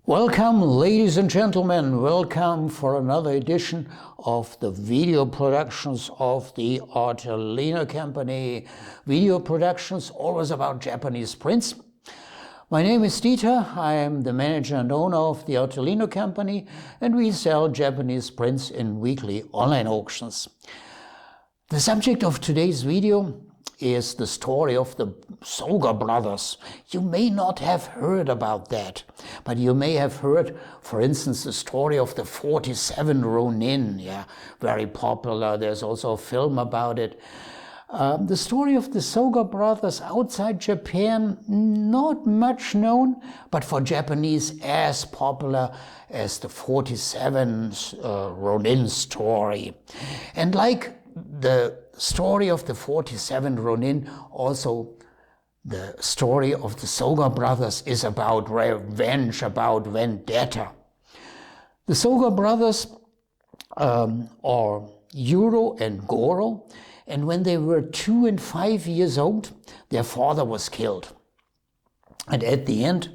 Welcome, ladies and gentlemen. Welcome for another edition of the video productions of the Artelino company. Video productions always about Japanese prints. My name is Dieter. I am the manager and owner of the Artelino company, and we sell Japanese prints in weekly online auctions. The subject of today's video is the story of the Soga Brothers. You may not have heard about that, but you may have heard, for instance, the story of the 47 Ronin, very popular. There's also a film about it. The story of the Soga Brothers outside Japan, not much known, but for Japanese as popular as the 47 Ronin story. And like the story of the 47 Ronin, also the story of the Soga Brothers is about revenge, about vendetta. The Soga Brothers are Yuro and Goro, and when they were 2 and 5 years old, their father was killed. And at the end,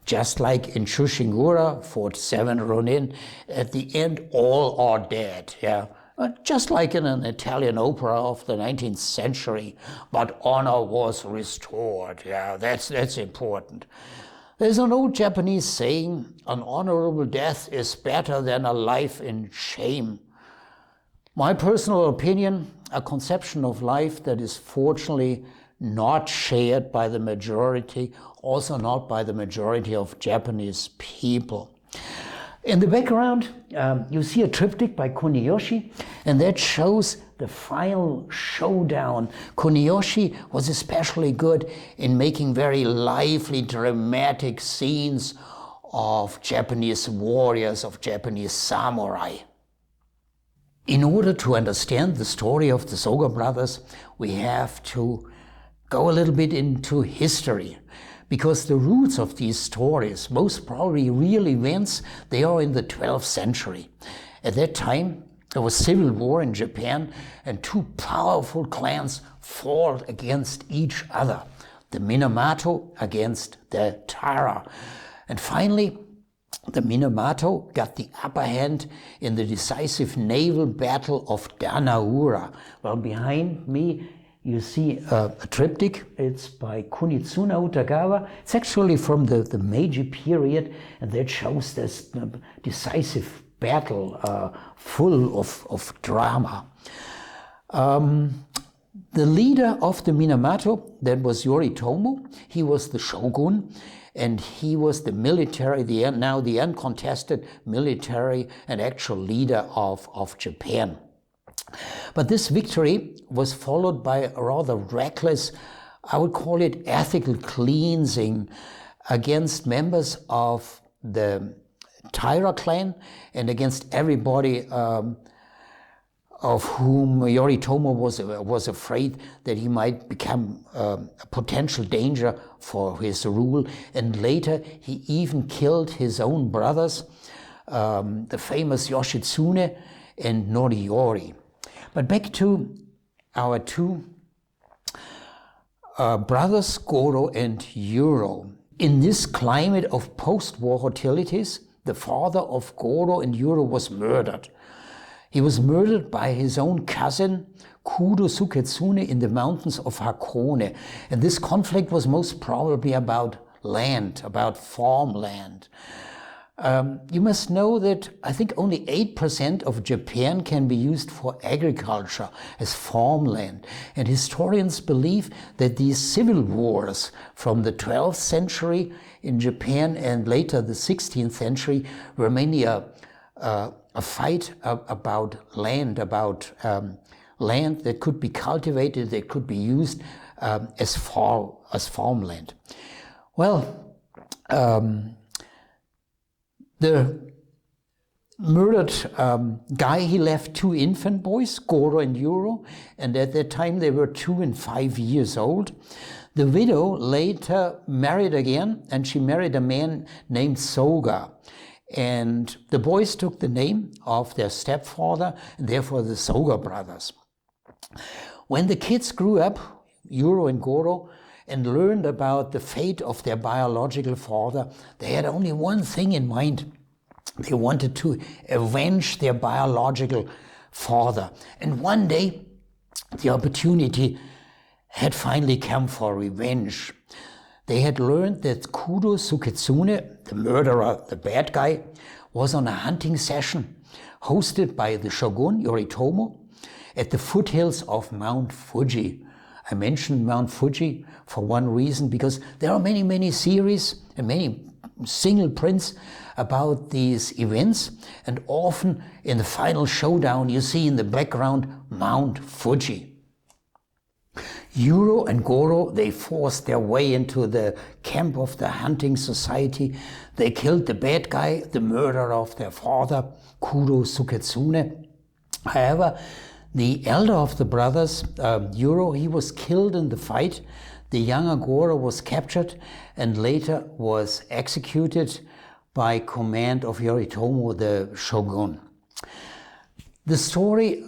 just like in Shushigura, 47 Ronin, at the end all are dead. Just like in an Italian opera of the 19th century, but honor was restored. That's important. There's an old Japanese saying, an honorable death is better than a life in shame. My personal opinion, a conception of life that is fortunately not shared by the majority, also not by the majority of Japanese people. In the background, you see a triptych by Kuniyoshi, and that shows the final showdown. Kuniyoshi was especially good in making very lively, dramatic scenes of Japanese warriors, of Japanese samurai. In order to understand the story of the Soga Brothers, we have to go a little bit into history. Because the roots of these stories, most probably real events, they are in the 12th century. At that time, there was civil war in Japan, and two powerful clans fought against each other. The Minamoto against the Taira. And finally, the Minamoto got the upper hand in the decisive naval battle of Danaura. Well, behind me, you see a triptych. It's by Kunitsuna Utagawa. It's actually from the Meiji period, and that shows this decisive battle full of drama. The leader of the Minamoto, that was Yoritomo. He was the shogun, and he was the military, now the uncontested military and actual leader of Japan. But this victory was followed by a rather reckless, I would call it ethical cleansing against members of the Taira clan and against everybody of whom Yoritomo was afraid that he might become a potential danger for his rule. And later he even killed his own brothers, the famous Yoshitsune and Noriyori. But back to our two brothers, Goro and Yuro. In this climate of post-war hostilities, the father of Goro and Yuro was murdered. He was murdered by his own cousin, Kudo Suketsune, in the mountains of Hakone. And this conflict was most probably about land, about farmland. You must know that I think only 8% of Japan can be used for agriculture as farmland. And historians believe that these civil wars from the 12th century in Japan and later the 16th century were mainly a fight about land, land that could be cultivated, that could be used as farmland. Well, the murdered guy, he left two infant boys, Goro and Yuro, and at that time they were 2 and 5 years old. The widow later married again, and she married a man named Soga. And the boys took the name of their stepfather, and therefore the Soga Brothers. When the kids grew up, Yuro and Goro, and learned about the fate of their biological father, they had only one thing in mind. They wanted to avenge their biological father. And one day, the opportunity had finally come for revenge. They had learned that Kudo Suketsune, the murderer, the bad guy, was on a hunting session hosted by the shogun Yoritomo at the foothills of Mount Fuji. I mentioned Mount Fuji for one reason, because there are many, many series and many single prints about these events, and often in the final showdown you see in the background Mount Fuji. Yuro and Goro, they forced their way into the camp of the hunting society. They killed the bad guy, the murderer of their father, Kudo Suketsune. However, the elder of the brothers, Yuro, he was killed in the fight. The younger Goro was captured and later was executed by command of Yoritomo, the shogun. The story,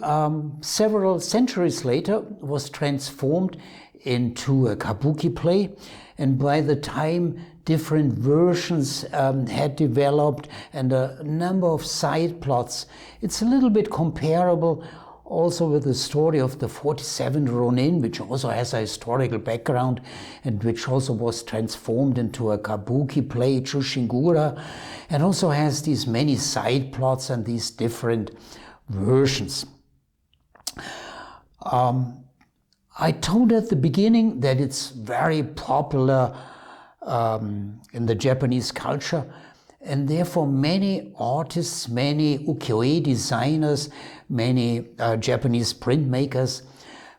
several centuries later, was transformed into a kabuki play, and by the time different versions had developed and a number of side plots, it's a little bit comparable also with the story of the 47 Ronin, which also has a historical background and which also was transformed into a kabuki play, Chushingura, and also has these many side plots and these different versions. I told at the beginning that it's very popular in the Japanese culture, and therefore many artists, many ukiyo-e designers, many Japanese printmakers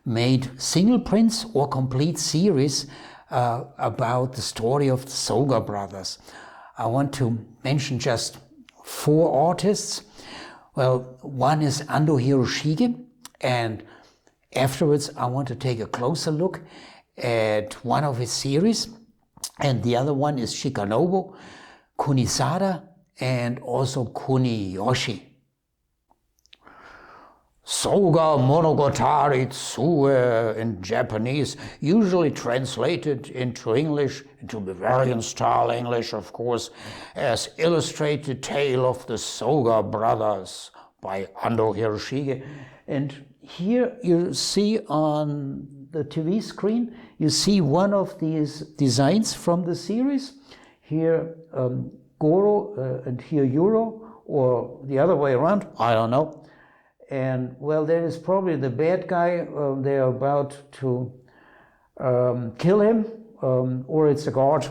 made single prints or complete series about the story of the Soga Brothers. I want to mention just 4 artists. Well, one is Ando Hiroshige, and afterwards I want to take a closer look at one of his series, and the other one is Shikanobu, Kunisada, and also Kuniyoshi. Soga Monogatari Tsue in Japanese, usually translated into English, into Bavarian style English, of course, as Illustrated Tale of the Soga Brothers by Ando Hiroshige. And here you see on the TV screen, you see one of these designs from the series. Here Goro and here Yuro, or the other way around, I don't know. And well, there is probably the bad guy, they're about to kill him, or it's a guard,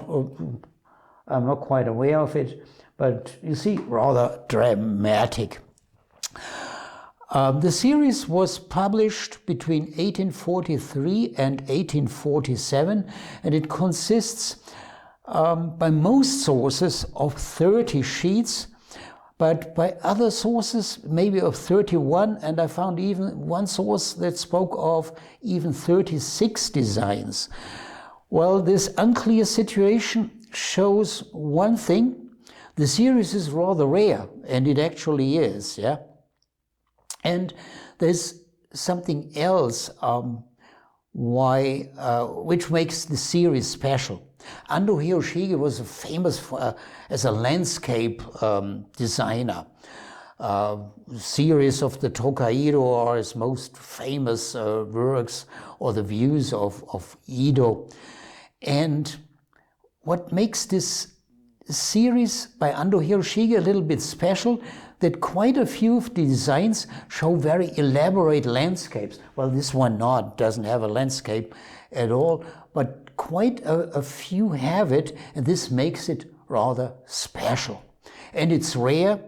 I'm not quite aware of it, but you see, rather dramatic. The series was published between 1843 and 1847, and it consists by most sources of 30 sheets, but by other sources maybe of 31, and I found even one source that spoke of even 36 designs. Well, this unclear situation shows one thing: the series is rather rare, and it actually is, yeah? And there's something else which makes the series special. Ando Hiroshige was famous as a landscape designer. Series of the Tokaido are his most famous works, or the views of Edo. And what makes this series by Ando Hiroshige a little bit special, that quite a few of the designs show very elaborate landscapes. Well, this one doesn't have a landscape at all, but quite a few have it, and this makes it rather special. And it's rare,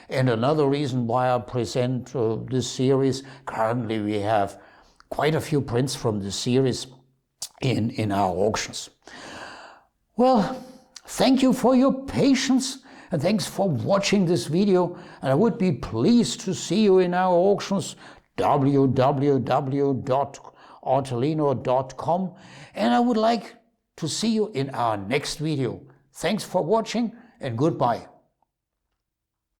and another reason why I present this series, currently we have quite a few prints from the series in our auctions. Well, thank you for your patience, and thanks for watching this video, and I would be pleased to see you in our auctions, www.artelino.com, and I would like to see you in our next video. Thanks for watching, and goodbye.